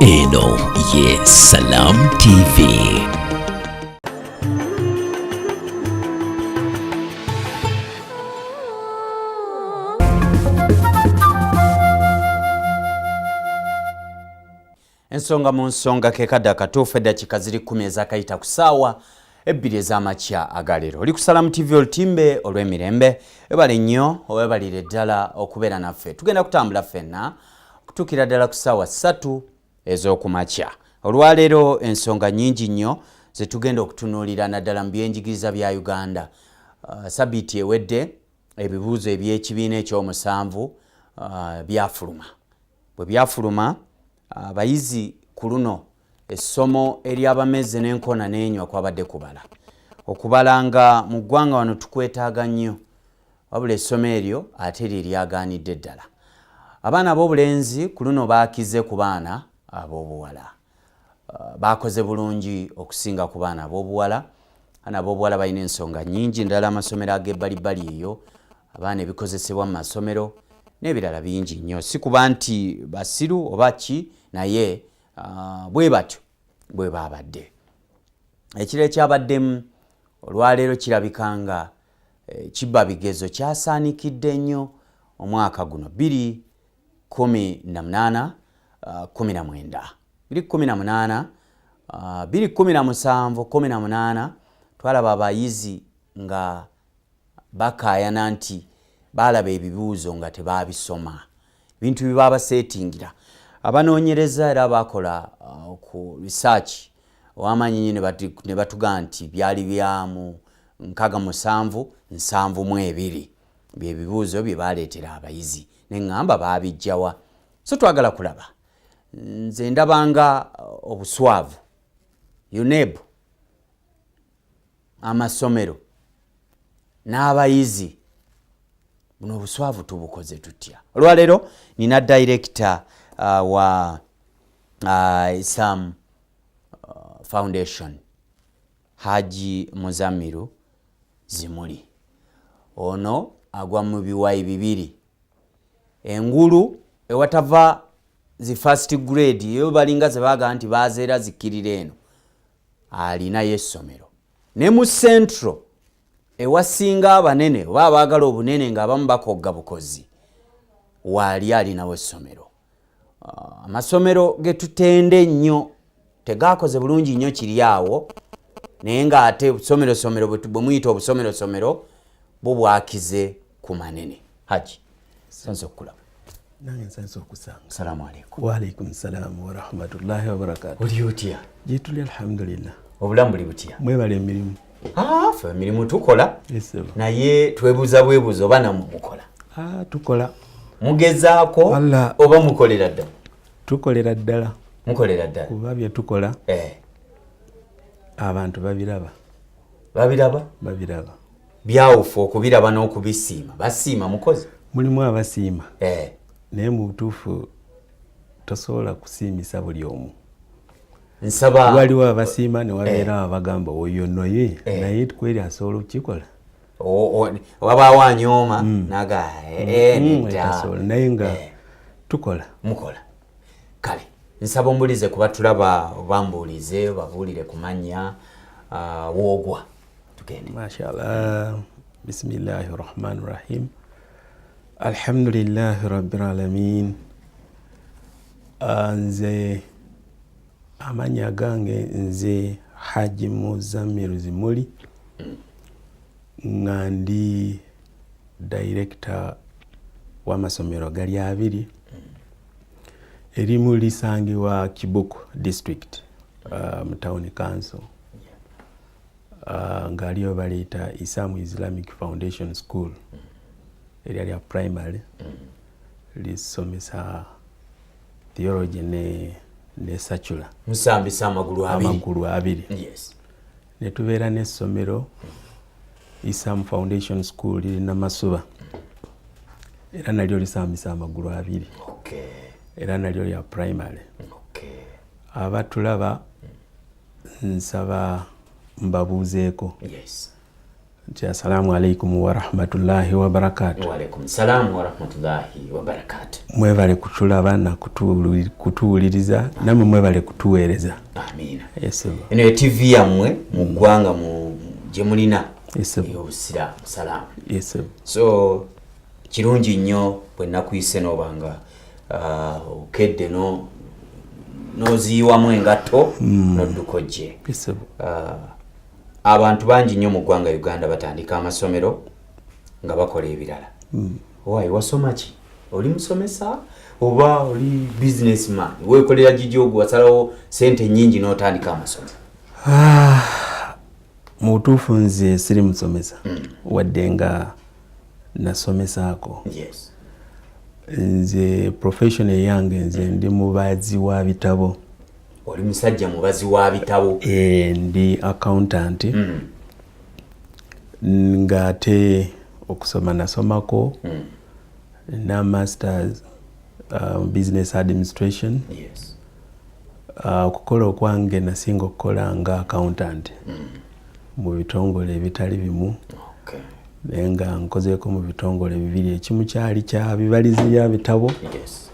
Eno ye Salam TV. Ensonga mu nsonga ke kadda katuufu eddakiika ziri 10 ezakayita ku ssaawa 2 ez'amakya agaleero. Oli ku Salam TV olutimbe olw'emirembe. Webale nnyo owebalire ddala okubeera naffe. Tugenda kutambula ffenna okutuukira ddala ku ssaawa 3 ez'okumakya. Olwaleero ensonga nnyingi nnyo ze tugenda okutunuulira naddala mu byenjigiriza bya Uganda. Sabiiti ewedde ebibuuzo eby'ekibiina ekyomusanvu byafuluma. Bwe byafuluma abayizi ku luno essomo ery'abameze n'enkona n'enywa kwabadde kubala. Okubala nga mu ggwanga wano tukwetaaga nnyo, wabula essomo eryo ate lyagaanidde ddala. Abaana ab'obulenzi ku luno baakize ku baana ab'obuwala. Baakoze bulungi okusinga ku baana ab'obuwala. Abaana ab'obuwala balina ensonga nnyingi, ndala amasomero ag'ebbalibbali eyo, abaana ebikozesebwa mu masomero n'ebirala bingi nnyo. Si kuba nti basiru oba ki, naye bwe batyo bwe baabadde. Ekiro ekyabaddemu olwaleero kirabika nga kibba bigezo kyasaanikidde nnyo omwaka guno 2018 19 2018 2017 18 twalaba abayizi nga bakaayana nti baalaba ebibuuzo nga tebaabisoma, bintu bye baabaseetingira. Abanoonyereza era baakola ku research ow'amaanyi ne batugaa nti byali byamu 67 bye bibuuzo bye baaleetera abayizi. Ne ŋŋamba baabijjawa. So twagala kulaba. Nze ndabanga obuswavu, UNEB, amasomero n'abayizi, buno obuswavu tubukoze tutya? Olwaleero nina director wa Isam Foundation, Haji Muzamiru Zimuli. Ono agwa mu biwayi 2. Engulu ewatava zi first grade yo balinga ze baga nti bazeera zikirira eno, alina yessomero. Ne mu central ewasinga abanene oba abaagala obunene nga abamu bakogga bukozi, waali alinawo essomero. Amasomero ge tutende nnyo tegaakoze bulungi nnyo kiri awo, naye ng'ate obusomero bwe muyita obusomero bo bwakize ku manene. Haji, sanso okulaba. Nange sanso okusanga. Assalamu alaikum. Wa alaikum salam wa rahmatullahi wa barakatuh. Oli otya? Jituli alhamdulillah. Obulamu buli butya? Mwebale emirimu. Ffe emirimu tukola. Yes, naye twebuuza bwebuuzo oba namwe mukola? Tukola. Mugezaako oba mukolera ddala? Tukolera ddala. Mukolera ddala? Kuba bye tukola abantu babiraba. Babiraba? Babiraba. Byawufu okubiraba n'okubisiima. Basiima mukozi? Mulimu abasiima. Naye mu butuufu tosobola kusiimisa buli omu. Nsaba waliwo abasiima ne wabeera abagamba oyo noye naye kweri asobola okukikola. Wabaawo anyooma naga naye nga tukola. Mukola. Kale nsaba ombulize kuba tulaba obambuulize babuulire ku mannya woogwa. Tugende. Mashallah. Bismillahir Rahmanir Rahim. Alhamdulillahi Rabbil Alamin. Nze amanya gange nze Haji Muzamiru Zimuli, nga ndi director w'amasomero gali 2 erimu lisangibwa Kibuku district mu town council, nga aliyo baliyita Isamu Islamic Foundation School eryali primary lisomesa theology ne secular. Musambisa amagulu 2. Yes. Ne tubeera n'essomero Isam Foundation School liri Namasuba. Era nalyo lisambisa amagulu 2. Okay. Era nalyo lya primary. Okay. Abatulaba nsaba mbabuuzeeko. Yes. nti assalamu alaikum wa rahmatullahi wa barakatuh. Wa alaikum salam wa rahmatullahi wa barakatuh. Mwebale kutulaba na kutuwuliriza namwe mwebale kutuweereza. Amina. Yes. Eno TV yammwe mu ggwanga mu gye mulina. Yes. Obusira salamu. Yes. So kirungi nnyo bwe nakuyise n'obanga okedde noziyiwamu engatto n'odduka gye. Yes. Abantu bangi nnyo mu ggwanga Uganda batandika amasomero nga bakola ebirala. Why wasoma ki? Oli musomesa oba oli businessman? Weekolera gijjo wasalawo sente nnyingi n'otandika amasomero. Mu butuufu nze siri musomesa wadde nga nasomesaako. Yes. Nze profession yange nze ndi mubazi wa bitabo. Oli musajja mubazi wa bitabo. Ndi accountant. Ngate okusoma nasomako na masters business administration. Yes. Okukola okwange nasinga okukola nga accountant mu bitongole ebitali bimu. Okay. Nenga nkozeeko mu bitongole bibiri, ekimu kyali kya bibalizi bya bitabo. Yes.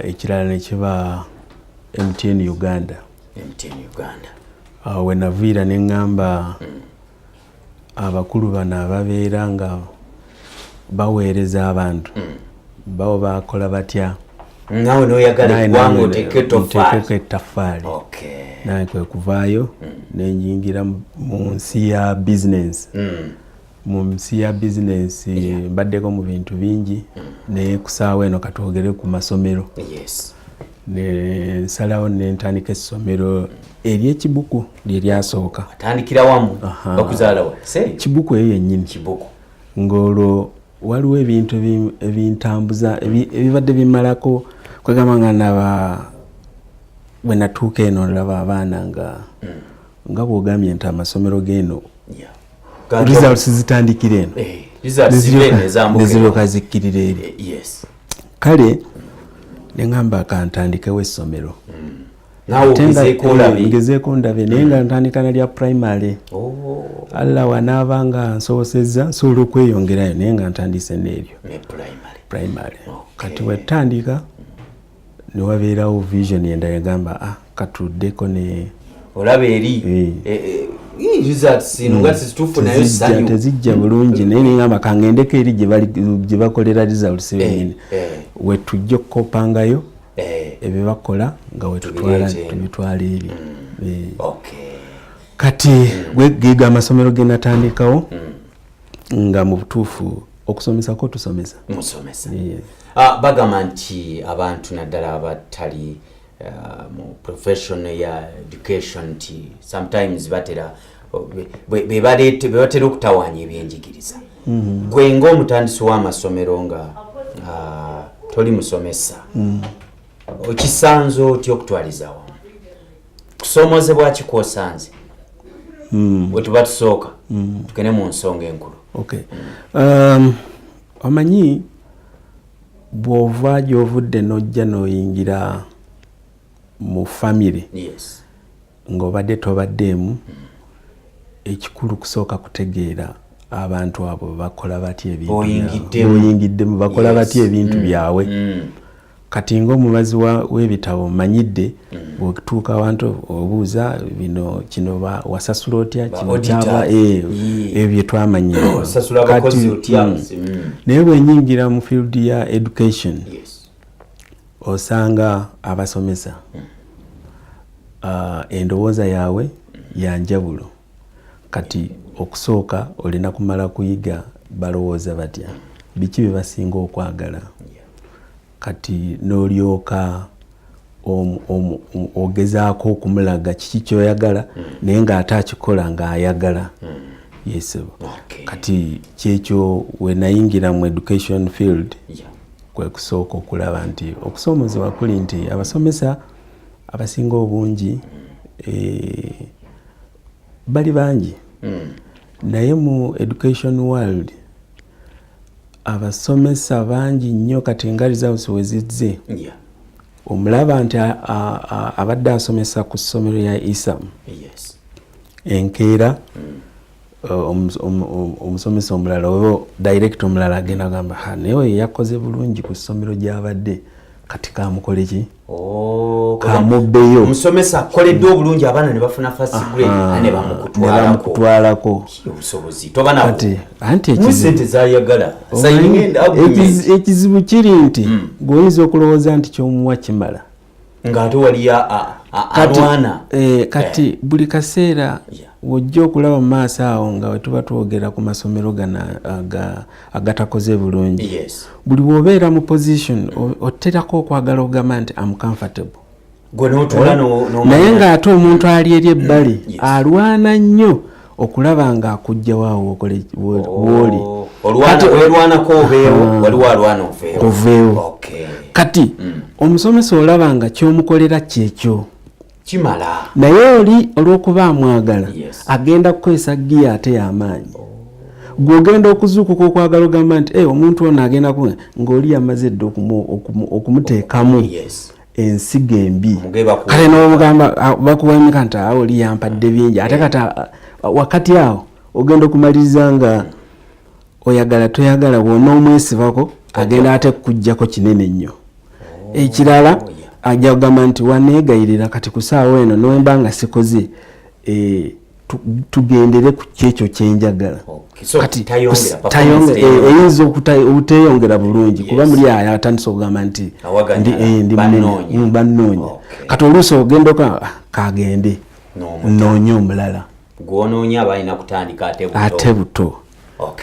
Ekirala ne kiba MTN Uganda. MTN Uganda. We naviira ne ngamba abakulu bano ababeera nga baweereza abantu bawo bakola batya. Nawe noyagala eggwanga oteeke ettaffaali. Okay. Naye kwe kuvaayo nenjingira mu nsi ya business. Mu nsi ya business mbaddeko mu bintu bingi naye kusaawa eno katwogere ku masomero. Yes. Nsalawo nentandika essomero ery'ekibuku lye lyasooka. Atandikira wamu bakuzaala wa? Kibuku eyo yennyini. Kibuku. Ng'olwo waliwo ebintu ebintambuza ebibadde bimalako kwegamba nga naba bwe natuuka eno nalaba abaana nga bw'ogambye nti amasomero g'eno results zitandikira eno neziryoka zikkirira eri. Yes. Kale nengamba kantandikewo essomero. Ngezeeko ndabe naye nga ntandika nalya primary. Allah wanaaba nga nsobosezza nsobola okweyongerayo naye nga ntandise n'eryo primary. Kati wetandika ne wabeerawo vision endala egamba katuddeko ne olaba eri results nga zituufu nayo sanyu tezijja bulungi naye nengamba kangendeko eri gye bakolera results bennyini wetujja okukopangayo ebyo bakola nga tubitwala eri. Kati giga amasomero ge natandikawo nga mu butuufu okusomesako tusomesa. Musomesa. Bagamba nti abantu naddala abatali mu profession ya education nti sometimes batera bebatera okutawaanya ebyenjigiriza. Gwe ng'omutandisi w'amasomero nga toli musomesa okisanze otya okutwaliza wamu? Kusomozebwa ki kw'osanze? Bwe tuba tusooka tugende mu nsonga enkulu. Okay. Omanyi bw'ova gy'ovudde n'ojja n'oyingira mu family. Yes. Ng'obadde tobaddeemu ekikulu kusooka kutegeera abantu abo bakola batya ebintu oyingiddemu bakola batya ebintu byabwe. Kati ng'omubazi w'ebitabo manyidde bw'otuuka awantu obuuza bino kino wasasula otya kino kyaba ebyo twamanyira. Naye bwenyingira mu field ya education osanga abasomesa endowooza yaabwe yanjawulo. Kati okusooka olina kumala kuyiga balowooza batya, biki bye basinga okwagala. Kati n'olyoka ogezaako okumulaga kiki kyoyagala naye ng'ate akikola ng'ayagala. Yes. Kati kyekyo we nayingira mu education field kwe kusooka okulaba nti okusomozebwa kuli nti abasomesa abasinga obungi bali bangi naye mu education world abasomesa bangi nnyo kati nga results we zizze omulaba nti abadde asomesa ku ssomero ya ISAM enkeera omusomesa omulala oba director omulala agenda gamba naye yakoze bulungi ku ssomero gy'abadde kati kamukole ki kamubbeyo omusomesa akoledde obulungi abaana ne bafuna first grade ne bamukutwalako obusobozi kati anti ekisente zayagala ekizibu kiri nti gwoyinza okulowooza nti kyomuwa kimala ng'ate wali alwana kati buli kaseera wojja okulaba mu maaso awo nga wetuba twogera ku masomero gano agatakoze bulungi buli wobeera mu position oterako okwagala ogamba nti am comfortable naye ng'ate omuntu ali eri ebbali alwana nnyo okulaba nga akujja waawo woli oveewo kati omusomesa olaba nga kyomukolera kyekyo kimala naye oli olw'okuba amwagala agenda kukozesa giya ate y'amaanyi gw'ogenda okuzuukuka okwagala ogamba nti omuntu ono agenda ng'oli yamaze dde okumuteekamu ensigo embi kale n'obugamba bakuwemeka nti oli yampadde bingi ate kati wakati awo ogenda okumaliriza nga oyagala toyagala bw'ona omwesibako agenda ate kukujjako kinene nnyo ekirala ajja kugamba nti waneegayirira kati ku ssaawa eno n'wemba nga sikoze tugendere ku kyekyo kyenjagala kati eyinza obuteeyongera bulungi kuba muli ayo atandisa okugamba nti ndi bannoonya kati oluusi ogenda kagende noonye omulala gw'onoonya abalina kutandika ate buto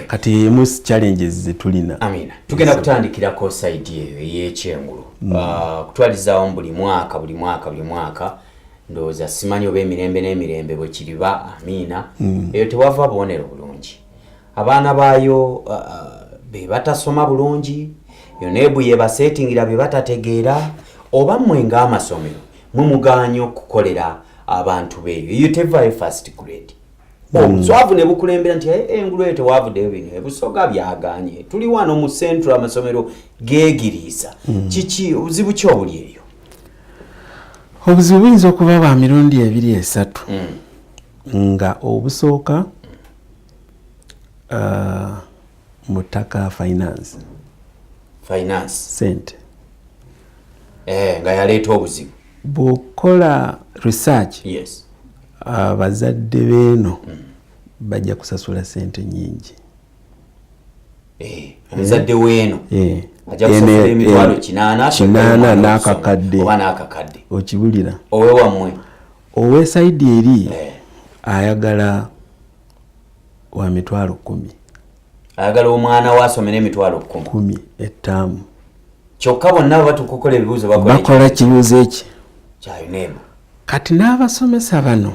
kati emusi challenges zetulina amina tugenda kutandikirako side eyo ey'ekyengulu kutwalizaawo buli mwaka ndowooza simanyi oba emirembe n'emirembe bwe kiriba amina eyo tewava bubonero bulungi abaana baayo be batasoma bulungi yo neebu yebasetingira bye batategeera oba mmwe ng'amasomero mumuganya okukolera abantu beeyo you tevaayo first grade obuswavu ne bukulembera nti engulu eyo tewavuddeyo bino ebusoga byaganye tuli wano mu central amasomero geegiriisa kiki obuzibu ki obuli eyo obuzibu buyinza okuba bwa mirundi 2-3 nga obusooka mutaka finance sente nga yaleeta obuzibu bw'okola research abazadde beeno bajja kusasula sente nyingi omuzadde weeno ajja kusasula emitwalo 8 n'akakadde okibulira owewammwe owe saidi eri ayagala wa mitwalo 10 ayagala omwana wasomera emitwalo 10 ettaamu kyokka bonna batukukola ebibuuzo bakola kibuuzo eki kyayo kati n'abasomesa bano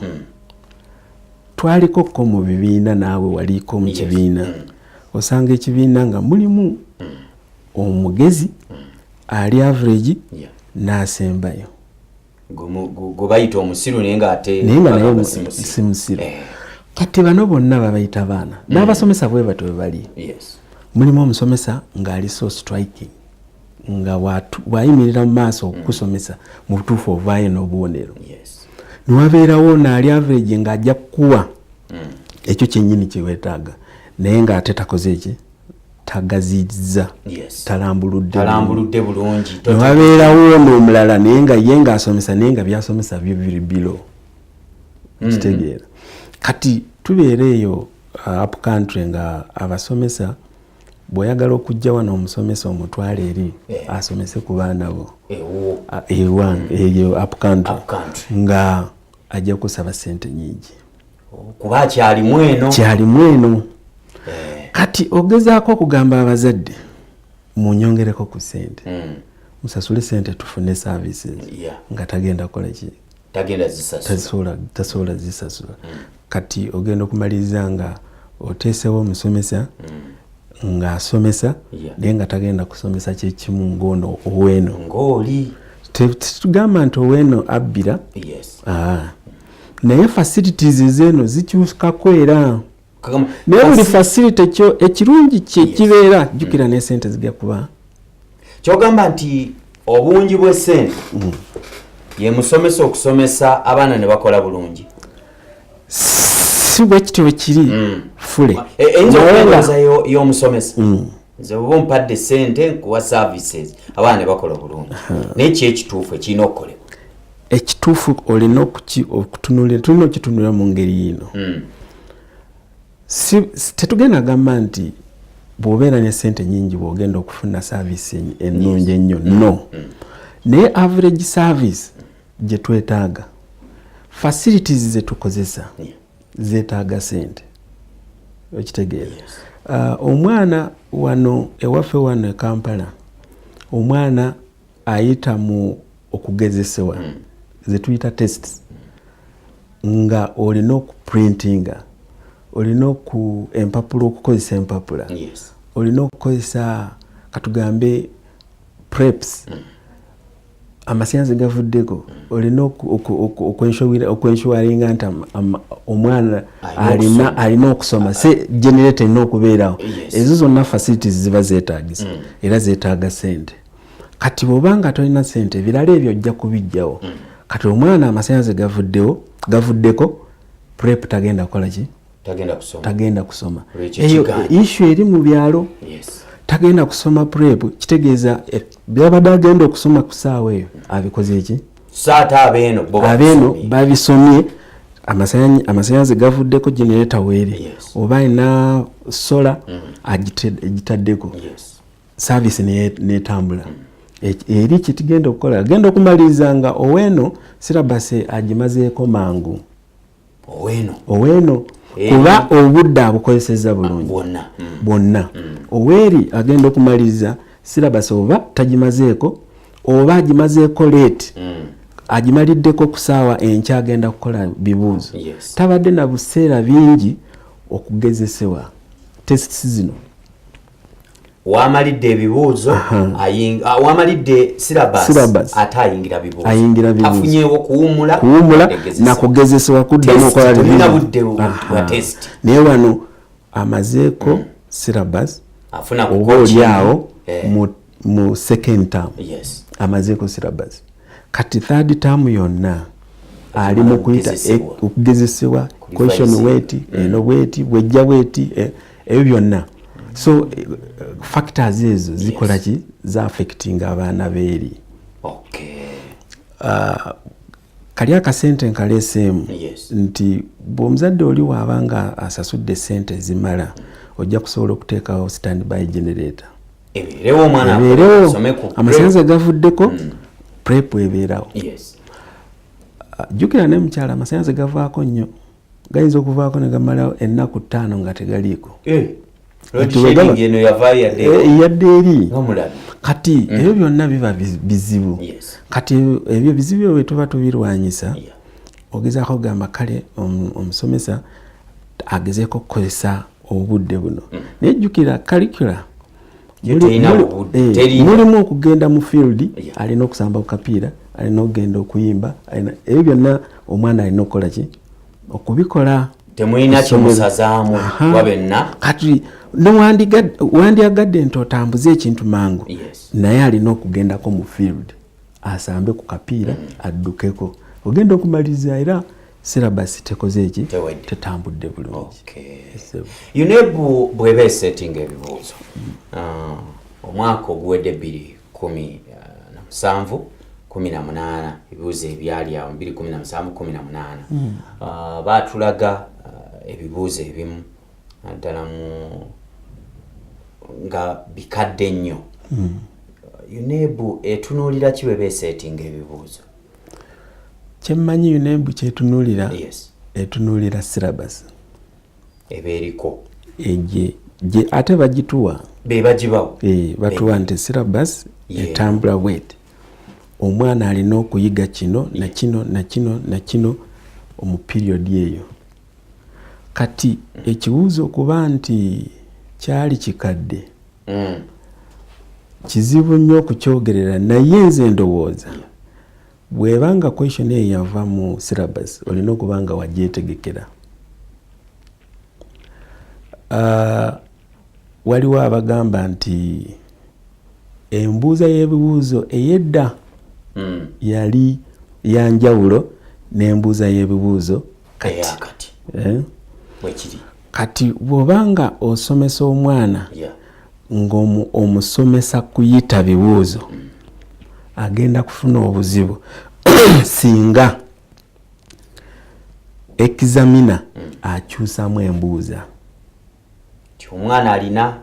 twaliko ko mu bibiina naawe waliko mu kibiina osanga ekibiina nga mulimu omugezi ali average n'asembayo gwe bayita omusiru naye ng'ate naye si musiru kati bano bonna babayita baana n'abasomesa bwe bato bwe bali mulimu omusomesa ng'ali so striking nga wayimirira mu maaso okukusomesa mu butuufu ovaayo n'obubonero niwabeerawo naali average ng'ajja kukuwa ekyo kyennyini kyeweetaaga naye ng'ate takoze eki tagazizza talambuludde bulungi niwabeerawo n'omulala naye nga ye ng'asomesa naye nga byasomesa byo biri bilo kitegeera kati tubeera eyo up country nga abasomesa bw'oyagala okujja wano omusomesa omutwale eri asomese ku baana bo eyo up country nga ajja kusaba sente nyingi kuba kyalimu eno kati ogezaako okugamba abazadde munyongereko ku sente musasule sente tufune services nga tagenda kukola ki tasobola zisasula kati ogenda okumaliriza nga oteesewo omusomesa ng'asomesa naye nga tagenda kusomesa kyekimu ng'ono oweeno ng'oli tugamba nti oweeno abbira naye facilities ezeeno zikyukako era naye buli facility kyo ekirungi kyekibeera jjukira n'esente zijja kuba kyogamba nti obungi bw'essente ye musomesa okusomesa abaana ne bakola bulungi. si bwe kityo kiri fule enjoza y'omusomesa nze oba ompadde ssente nkuwa services abaana ne bakola bulungi naye ki ekituufu ekirina okukolebwa ekituufu olina okutunulira tulina okukitunulira mu ngeri yino tetugenda gamba nti bw'obeera ne ssente nyingi bw'ogenda okufuna service ennungi ennyo no naye average service gye twetaaga facilities ze tukozesa zeetaaga ssente okitegeera omwana wano ewaffe wano e Kampala omwana ayita mu okugezesebwa ze tuyita tests nga olina okuprintinga olina empapula okukozesa empapula olina okukozesa katugambe preps amasayansi gavuddeko olina okwenshuwaringa nti omwana alina okusoma se generator erina okubeerawo ezo zonna facilities ziba zeetagisa era zeetaaga ssente kati bw'obanga tolina ssente ebirala ebyo ojja kubijjawo kati omwana amasayansi gavuddeko prep tagenda kukola ki tagenda kusoma eyo issue eri mu byalo tagenda kusoma prep kitegeeza byabadde agenda okusoma ku ssaawa eyo abikoze eki saata abeeno babisomye amasayansi gavuddeko generator weeri oba alina sola agitaddeko service netambula eri kitugenda okukola agenda okumaliriza nga oweeno sirabase agimazeeko mangu oweeno kuba obudde abukozeseza bulungi bwonna oweeri agenda okumaliriza sirabase oba tagimazeeko oba agimazeeko late agimaliddeko ku ssaawa enkya agenda kukola bibuuzo tabadde na buseera bingi okugezesebwa tests zino wamalidde ebibuuzo wamalidde syllabus ate ayingira bibuuzo afunyeewo kuwumula na kugezesebwa kuddamu okola budde wa test naye wano amazeeko syllabus afuna oba oliawo mu second term amazeeko syllabus kati third term yonna ali mu kuyita okugezesebwa question weight eno weight bwejja weight ebyo byonna so factors ezo zikola ki za affecting abaana beeri kali akasente nkaleeseemu nti bw'omuzadde oli waabanga asasudde sente zimala ojja kusobola okuteekawo standby generator ebeerewo amasanzi gavuddeko prep ebeerawo jjukira ne mukyala amasanzi gavaako nnyo gayinza okuvaako ne gamalawo ennaku 5 nga tegaliiko yadde eri kati ebyo byonna biba bizibu kati ebyo bizibu bwe tuba tubirwanyisa ogezaako kugamba kale omusomesa agezeeko okukozesa obudde buno naye jjukira kalikula mulimu okugenda mu field alina okusamba ku kapiira alina okugenda okuyimba ebyo byonna omwana alina okukola ki okubikola temulina kimusazaamu wabenna kati wandyagadde nti otambuze ekintu mangu naye alina okugendako mu field asambe ku kapiira addukeko ogenda okumaliriza era syllabus tekoze eki tetambudde bulungi UNEB bweba esettinga ebibuuzo omwaka oguwedde 2017-18 ebibuuzo ebyali awo 2017-18 baatulaga ebibuuzo ebimu naddala nga bikadde nnyo UNEB etunuulira ki bwe beesettinga ebibuuzo kyemmanyi UNEB kyetunuulira etunuulira syllabus ebeeriko gye ate bagituwa bebagibawo batuwa nti syllabus etambula bweti omwana alina okuyiga kino nakino nakino nakino omu period eyo kati ekibuuzo okuba nti kyali kikadde kizibu nnyo okukyogerera naye nze ndowooza bw'ebanga question eyo yava mu syllabus olina okuba nga wagyetegekera waliwo abagamba nti embuuza y'ebibuuzo ey'edda yali yanjawulo n'embuuza y'ebibuuzo kati bwekiri kati bw'obanga osomesa omwana ng'omusomesa kuyita bibuuzo agenda kufuna obuzibu singa examiner akyusamu embuuza omwana alina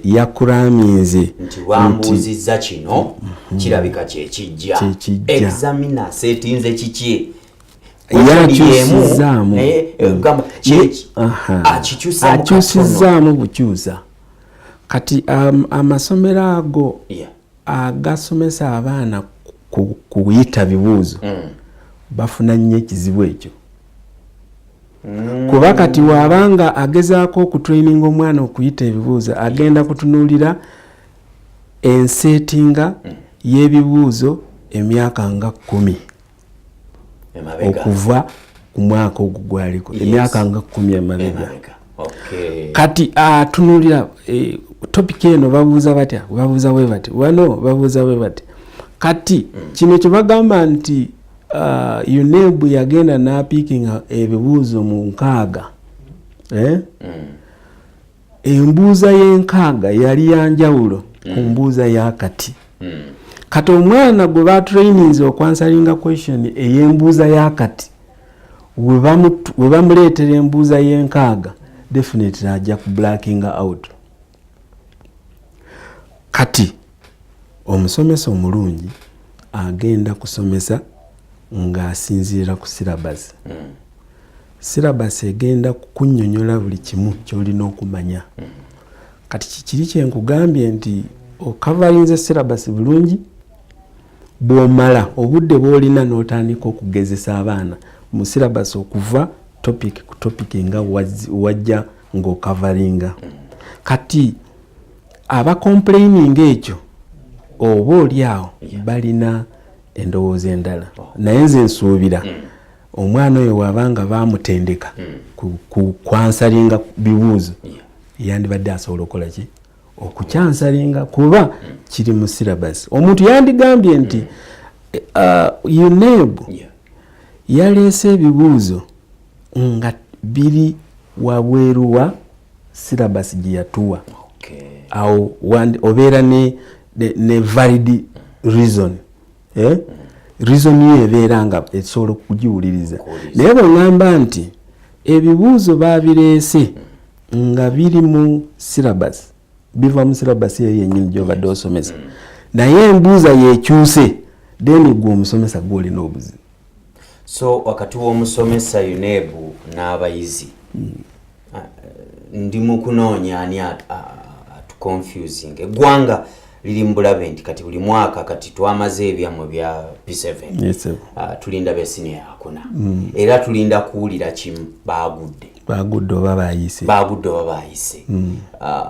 yakulaminze nti wambuuzizza kino kirabika kyekijja examiner asetinze kiki yakyusizaamu akyusizaamu bukyusa kati amasomero ago agasomesa abaana kuyita bibuuzo bafuna nnyo ekizibu ekyo kuba kati waabanga agezaako okutraininga omwana okuyita ebibuuzo agenda kutunuulira enseetinga y'ebibuuzo emyaka nga 10 okuva ku mwaka ogwo gwaliko emyaka nga 10 emabega kati atunuulira topic eno babuuza batya babuuza bwe bati wano babuuza bwe bati kati kino kye bagamba nti UNEB yagenda n'apiikinga ebibuuzo mu 6 embuuza y'enkaaga yali yanjawulo ku mbuuza yakati kati omwana gwe batraininze okwansalinga question ey'embuuza yakati we bamuleetera embuuza y'enkaaga definitely ajja ku blacking out kati omusomesa omulungi agenda kusomesa ng'asinziira ku syllabus syllabus egenda kukunnyonnyola buli kimu ky'olina okumanya kati kikiri kyenkugambye nti okavalinze syllabus bulungi bw'omala obudde bw'olina n'otandika okugezesa abaana mu syllabus okuva topic ku topic nga wajja ng'okavalinga kati abacomplaining ekyo oba oli awo balina endowooza endala naye nze nsuubira omwana oyo wabanga bamutendeka ku kwansalinga bibuuzo yandibadde asobola okukola ki okukyansalinga kuba kiri mu syllabus omuntu yandigambye nti UNEB yaleese ebibuuzo nga biri wabweru wa syllabus gye yatuwa awo obeera ne valid reason reason yo ebeera nga esobola okugiwuliriza naye bw'ŋŋamba nti ebibuuzo babireese nga biri mu syllabus biva mu syllabus eyo yennyini gy'obadde osomesa naye embuuza yekyuse then gwe omusomesa gw'olina obuzibu so wakati w'omusomesa UNEB n'abayizi ndi mu kunoonya ani atuconfusing eggwanga liri mu bulabe nti kati buli mwaka kati twamaze ebyamwe bya P7 tulinda be senior akuna era tulinda kuwulira kimu bagudde oba bayise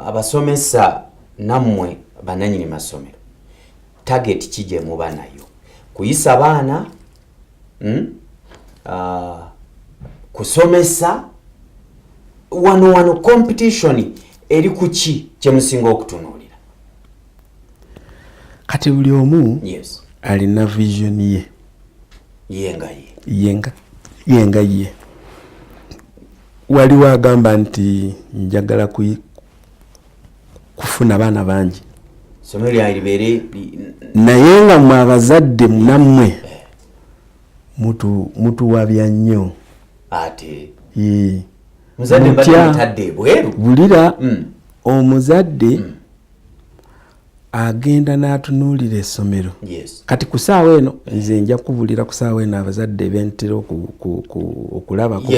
abasomesa nammwe bananyini masomero target kije muba nayo kuyisa baana kusomesa wano competition eri kuki kyemusinga okutunuulira kati buli omu alina vision ye yenga ye waliwo agamba nti njagala kufuna baana bangi naye nga mwe abazadde nammwe mutuwabya nnyo ate bulira omuzadde agenda n'atunuulira essomero kati ku ssaawa eno nze nja kubulira ku ssaawa eno abazadde bentera okulabako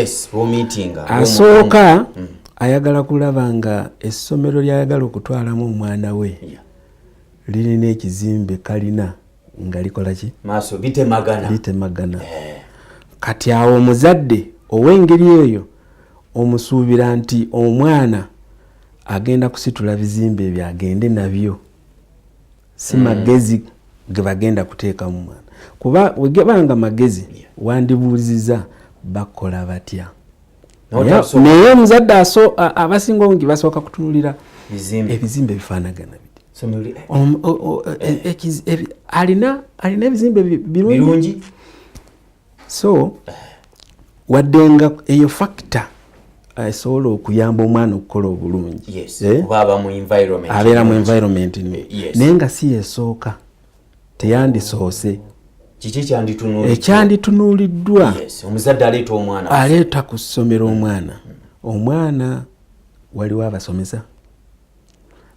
asooka ayagala kulaba nga essomero lyayagala okutwalamu omwana we lirina ekizimbe kalina nga likola ki maaso bitemagana kati awo omuzadde ow'engeri eyo omusuubira nti omwana agenda kusitula bizimbe ebyo agende nabyo si magezi ge bagenda kuteeka mu mwana kuba wegebanga magezi wandibuuliziza bakola batya naye omuzadde abasinga obungi basooka kutunulira ebizimbe bifaanagana biti alina ebizimbe birungi so wadde nga eyo factor asobola okuyamba omwana okukola obulungi. Yes. Baba mu environment. Abeera mu environment ni. Yes. Naye nga si yesooka. Teyandisoose. Kiki kyanditunuuliddwa? Ekyanditunuuliddwa. Yes. Omuzadde aleeta omwana. Aleeta ku ssomero omwana. Omwana waliwo abasomesa.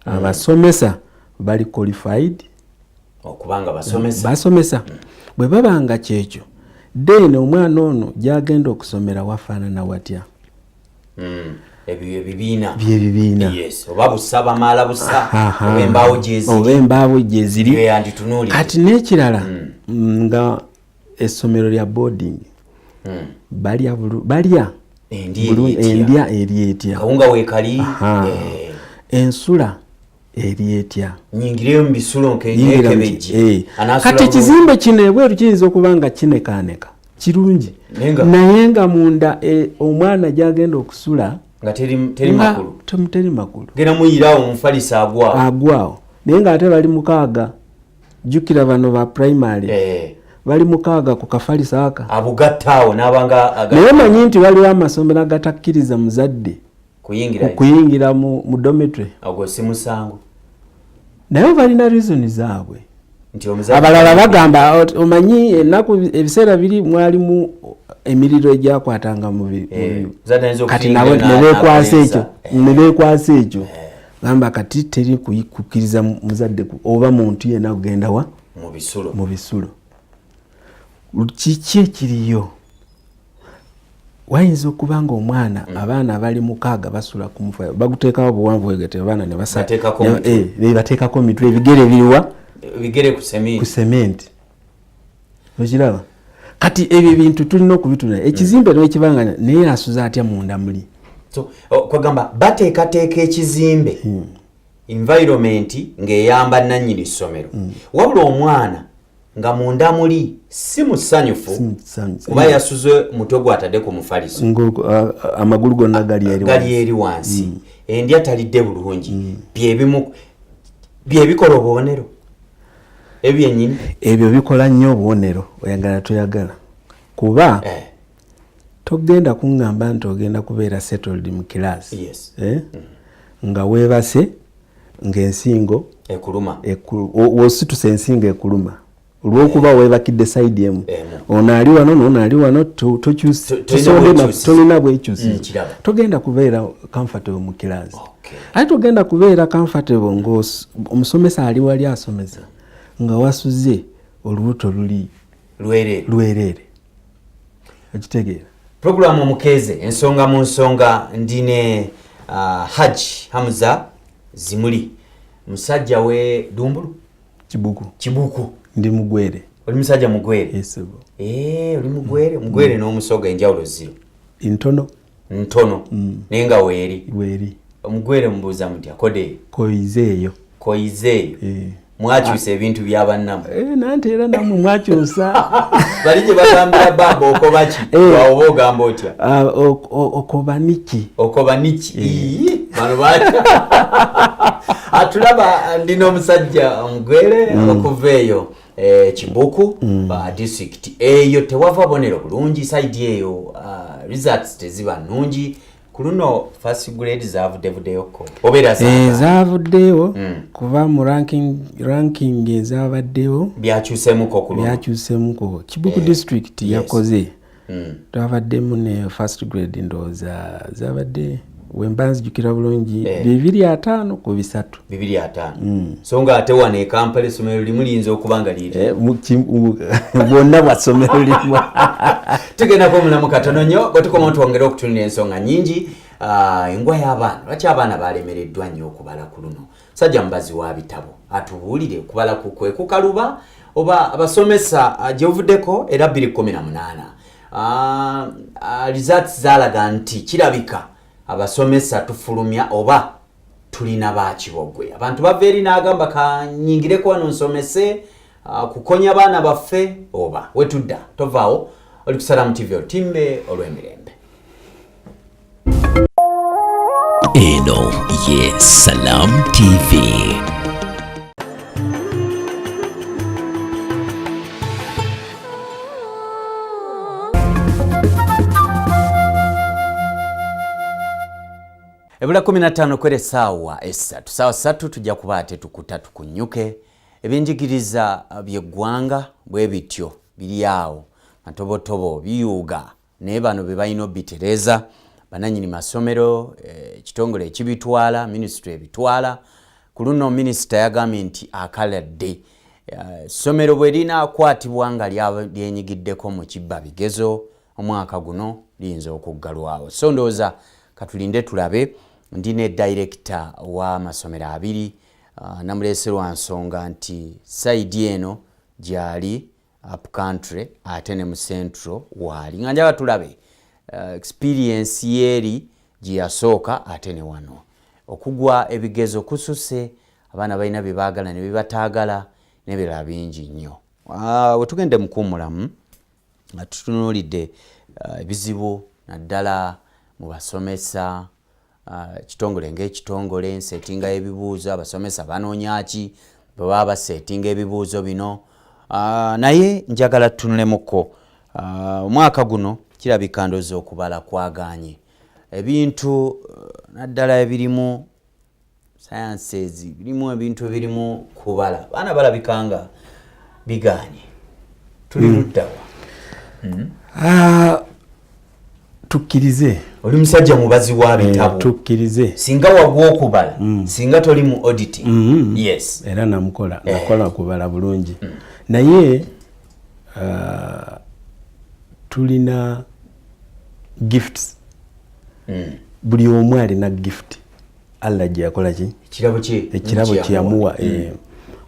Abasomesa bali qualified. Okubanga basomesa. Basomesa. Bwe babanga kyekyo. Then omwana ono gyagenda okusomera wafaanana watya. Ebyo ebibiina. Byebibiina. Yes. Oba busaba mala busa. Oba embaawo gye ziri. Kati n'ekirala nga essomero lya boarding. Balya. Endya eri etya. Kawunga weekali. Ensula eri etya. Nyingireyo mu bisulo nk'ekebejje. Kati ekizimbe kino ebweru kiyinza okuba nga kinekaaneka. Kirungi. Naye nga munda omwana gyagenda okusula nga teri makulu. Teri makulu. Genda muyirawo omufalisa agwawo. Naye nga ate bali mukaaga. Jjukira bano ba primary. Bali mukaaga ku kafalisa aka. Abugattaawo n'abanga naye manyi nti waliwo amasomero agatakkiriza muzadde kuyingira mu dormitory. Ago si musango. Naye balina reason zaabwe. Abalala bagamba omanyi ennaku ebiseera biri mwalimu emiriro egyakwatanga mu kati nabo nebeekwasa ekyo. Gamba kati teri kukkiriza muzadde oba muntu yenna kugenda wa mu bisulo. Kiki ekiriyo? Wayinza okuba nga omwana abaana bali mukaaga basula ku mufa baguteekawo buwanvu wegete abaana ne bateekako mitwe ebigere biriwa bigere ku sementi. Okiraba? Kati ebyo bintu tulina okubitunula. Ekizimbe n'ekibanga naye asuza atya munda muli. So kwagamba bateekateeka ekizimbe environment ng'eyamba nannyini ssomero. Wabula omwana nga munda muli si musanyufu kuba yasuze mutwe gwatadde ku mufaliso. Amagulu gonna gali eri wansi. Endya talidde bulungi. Byebikola obubonero. Ebyennyini ebyo bikola nnyo obubonero oyagala toyagala. Kuba togenda kuŋŋamba nti ogenda kubeera settled mu class. Yes. Nga weebase ng'ensingo ekuluma. Wosituse ensingo ekuluma. Olw'okuba weebakidde side emu. Ono ali wano n'ono ali wano tolina bwekyusi. Togenda kubeera comfortable mu class. Ate togenda kubeera comfortable ng'omusomesa ali wali asomesa nga wasuze olubuto luli lwerere. Okitegeera? Programu omukeeze ensonga mu nsonga ndine Haji Hamza Zimuli musajja we Dumbulu Kibuku ndi Mugwere. Oli musajja Mugwere? Yes. Oli Mugwere? Mugwere n'omusoga enjawulo ziro. Ntono. Nenga weeri. Omugwere mbuuza mutya kode? Koizeeyo. Mwakyusa ebintu by'abannamu. Nanti era namwe mwakyusa. Bali gye bagambira baba okoba ki? Oba ogamba otya? Okoba niki. Bano batya. Atulaba ndina omusajja Mugwere okuva eyo Kibuku district eyo tewava bonero bulungi side eyo results teziba nnungi. Kuluno first grade zavuddeyo ko obera zavuddeyo kuva mu ranking ezabaddeyo byakyusemuko Kibuku district yakoze twabaddemu ne first grade ndoza zabadde wembanzi jukira bulungi 205 ku 3 205 so nga ate wane Kampala somero limulinze okubanga liri bonna basomero limu tugenda ko mulamu katono nnyo gotukoma twongera okutunira ensonga nyingi engwa y'abaana lwaki abaana balemereddwa nnyo okubala ku luno sajja mbazi wa bitabo atubuulire kubala kukwe kukaluba oba abasomesa gyevuddeko era 2018 results zalaga nti kirabika abasomesa tufulumya oba tulina bakibogwe abantu bava eri n'agamba kanyingireko wano nsomese kukonya baana baffe oba wetudda tovaawo oli ku Salam TV Oltimbe olw'emirembe. Eno ye Salam TV. Ebula 15 kwere sawa esatu. Sawa satu tujja kuba ate tukuta tukunyuke. Ebinjigiriza by'eggwanga bwe bityo biri awo. Matobotobo biyuga naye bano be balina obitereza bananyini masomero ekitongole ekibitwala ministry ebitwala ku luno minisita yagambye nti akaladde somero bwe linaakwatibwa nga lyenyigiddeko mu kibba bigezo omwaka guno liyinza okuggalwawo. So ndowooza katulinde tulabe. Ndine director wa masomero abiri namuleeserwa nsonga nti saidi eno gyali up country ate ne mu central wali nga njaba tulabe experience yeri giyasooka ate ne wano okugwa ebigezo kususe abaana balina bye baagala ne bibataagala n'ebirala bingi nnyo. We tugende mukuumulamu tutunuulidde ebizibu naddala mu basomesa kitongole ng'ekitongole nsetinga ebibuuzo abasomesa banoonya ki bwe baba basetinga ebibuuzo bino. Naye njagala tutunulemuko omwaka guno kirabika ndowooza okubala kwaganye ebintu naddala ebirimu sciences birimu ebintu ebirimu kubala baana balabikanga biganye tuli luddawa. Tukkirize oli musajja mubazi wa bitabo tukkirize singa wagwa okubala singa toli mu auditing. Yes, era nakola kubala bulungi naye tulina gifts. Buli omu alina gift Allah gye yakola ki ekirabo kyeyamuwa.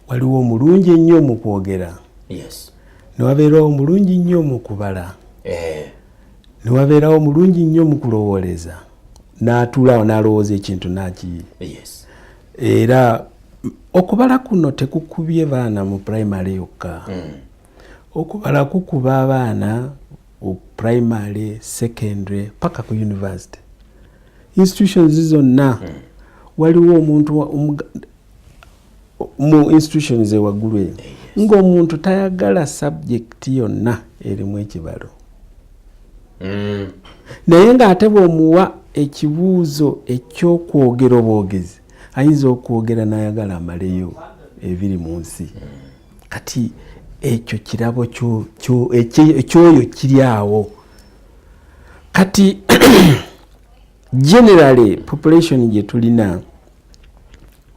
Waliwo omulungi ennyo mu kwogera, newabeerawo omulungi nnyo mu kubala, newabeerawo omulungi nnyo mu kulowooleza n'atuulaawo n'alowooza ekintu n'akiyi. Era okubala kuno tekukubye baana mu primary yokka. Okubala kukuba abaana mu primary, secondary paka ku university. Institutions zonna waliwo omuntu mu institutions ewaggulu ng'omuntu tayagala subject yonna erimu ekibalo. Naye ng'ate bw'omuwa ekibuuzo ekyokwogera obwogezi ayinza okwogera n'ayagala amaleyo ebiri mu nsi. Kati ekyo kirabo ekyoyo kiri awo. Kati generally population gye tulina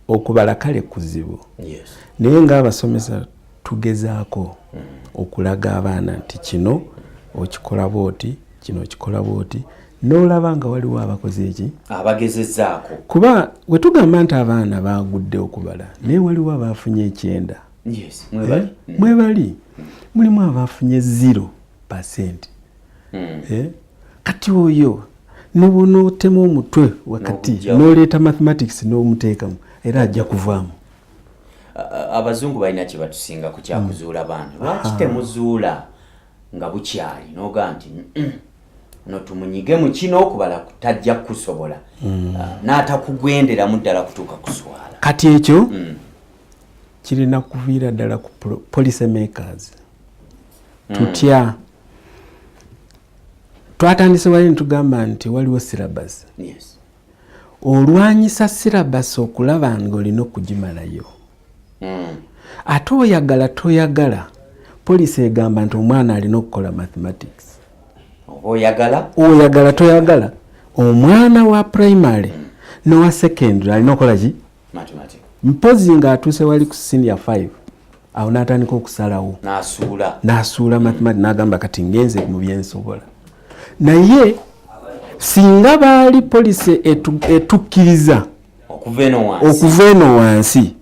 okubala kale kuzibu. Naye ng'abasomesa tugezaako okulaga abaana nti kino okikola bwoti, kino okikola bwoti, n'olaba nga waliwo abakoze eki abagezezzaako. Kuba we tugamba nti abaana baagudde okubala naye waliwo abaafunye 9. Mwebali mulimu abaafunye 0%. Kati oyo n'onootema omutwe wakati n'oleeta mathematics n'omuteekamu era ajja kuvaamu. Abazungu balina kye batusinga ku kyakuzuula baana. Lwaki temuzuula nga bukyali n'oga nti no tumunyige mu kino okubala kutajja kusobola n'atakugwenderamu ddala kutuuka kuswala. Kati ekyo kirina kuviira ddala ku policy makers. Tutya twatandise wali ntugamba nti waliwo syllabus. Olwanyisa syllabus okulaba ng'olina okugimalayo. Ate oyagala toyagala policy egamba nti omwana alina okukola mathematics. Oyagala toyagala omwana wa primary n'owa secondary alina okukola ki mpozi ng'atuuse wali ku senior 5 awo n'atandika okusalawo n'asuula mathematics n'agamba kati ngenze mu byensobola. Naye singa baali policy etukkiriza okuva eno wansi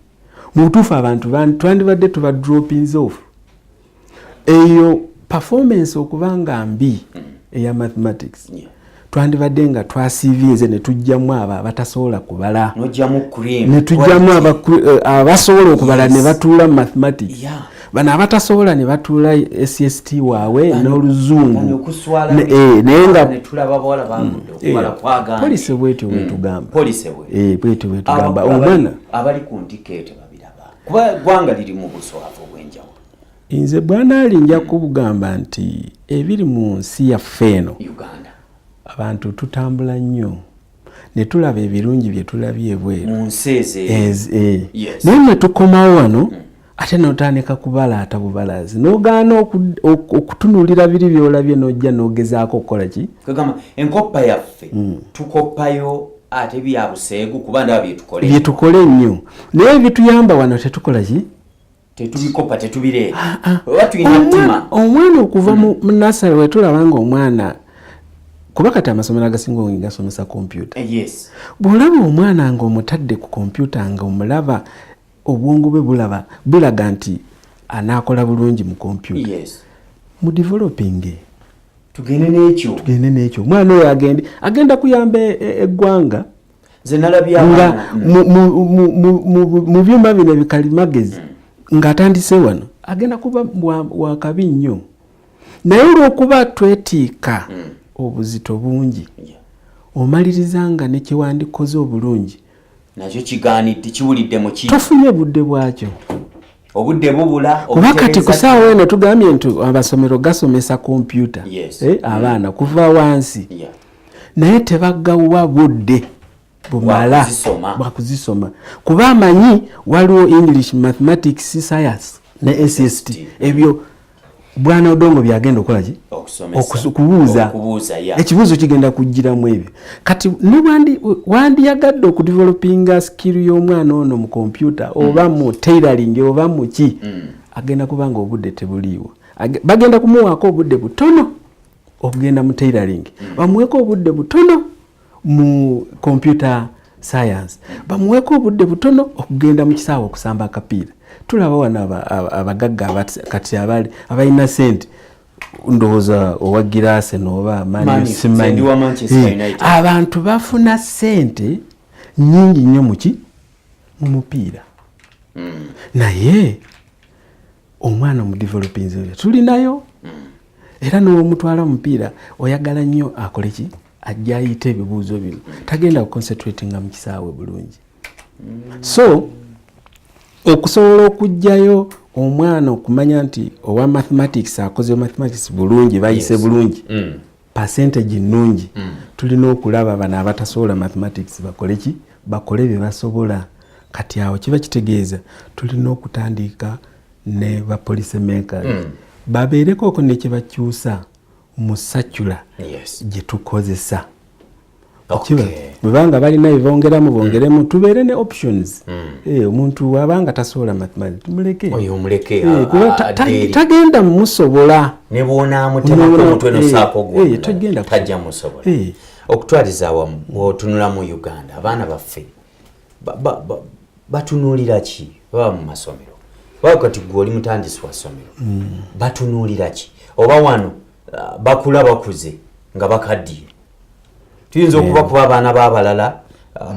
mu butuufu abantu twandibadde tuba droppings off. Eyo performance okuba nga mbi eya mathematics twandibadde nga twasiiviize ne tujjamu abo abatasobola kubala ne tujjamu abasobola okubala ne batuula mu mathematics. Bano abatasobola ne batuula SST waabwe n'oluzungu naye nga policy bwetyo bwetugamba omwana abali ku ntikete babiraba kuba gwanga liri mu buswavu bw'enjawulo. Nze bwana alinja kubugamba nti ebiri mu nsi yaffe eno Uganda abantu tutambula nnyo ne tulaba ebirungi bye tulabye ebweru mu nseeze yes. naye mwe tukomawo wano ate n'otandika kubalaata bubalazi n'ogaana okutunuulira biri by'olabye n'ojja n'ogezaako okukola ki kagamba enkoppa yaffe tukoppayo ate bya buseegu kuba ndaba byetukole nnyo naye bituyamba wano tetukola ki tetubikopa tetubireeta omwana okuva mu nasale wetulaba nga omwana kuba kati amasomero agasinga obungi gasomesa kompyuta yes. bw'olaba omwana ng'omutadde ku kompyuta nga omulaba obwongo bwe bulaga nti anaakola bulungi mu kompyuta yes. mu developing tugende n'ekyo omwana oyo agenda kuyamba eggwanga nze nalabya nga mu byuma bino bikalimagezi ng'atandise wano agenda kuba wakabi nnyo naye olw'okuba twetiika obuzito bungi omaliriza nga ne kyewandikoze obulungi nakyo kigaanidde kiwulidde mu ki tofunye budde bwakyo obudde bubula kuba kati ku ssaawa eno tugambye nti amasomero gasomesa kompyuta abaana kuva wansi naye tebagawa budde bumala bwakuzisoma kuba amanyi waliwo English, Mathematics, Science ne SST ebyo bwana Odongo byagenda okukola ki okubuuza ekibuuzo kigenda kujjiramu ebyo kati wandiyagadde okudevelopinga skill y'omwana ono mu kompyuta oba mu tailoring oba mu ki agenda kubanga obudde tebuliiwo bagenda kumuwaako obudde butono okugenda mu tailoring bamuweeko obudde butono mu computer science bamuweeko obudde butono okugenda mu kisaawe okusamba akapiira tulaba wano abagagga kati abalina sente ndowooza owa Giraase n'oba Simanyi abantu bafuna sente nyingi nnyo mu mupiira naye omwana mu developing tulinayo era n'omutwala omupiira oyagala nnyo akole ki ajja ayita ebibuuzo bino tagenda kuconcentratinga mu kisaawe bulungi so okusobola okujjayo omwana okumanya nti owa mathematics akoze mathematics bulungi bayise bulungi percentage nnungi tulina okulaba bano abatasobola mathematics bakole ki bakole bye basobola kati awo kiba kitegeeza tulina okutandika ne ba policy makers babeereko ne kye bakyusa mu circular gye tukozesa bwebanga balina bongeremu tubeere ne options omuntu wabanga tasobola mathematics tumuleke tagenda musobola ne bw'onaamutemako omutwe nosaako gwonna tajja musobola okutwaliza awamu bw'otunula mu Uganda abaana baffe batunuulira ki baba mu masomero kati gwe oli mutandisi wa ssomero batunuulira ki oba wano bakula bakuze nga bakaddiye tuyinza okuba kuba abaana b'abalala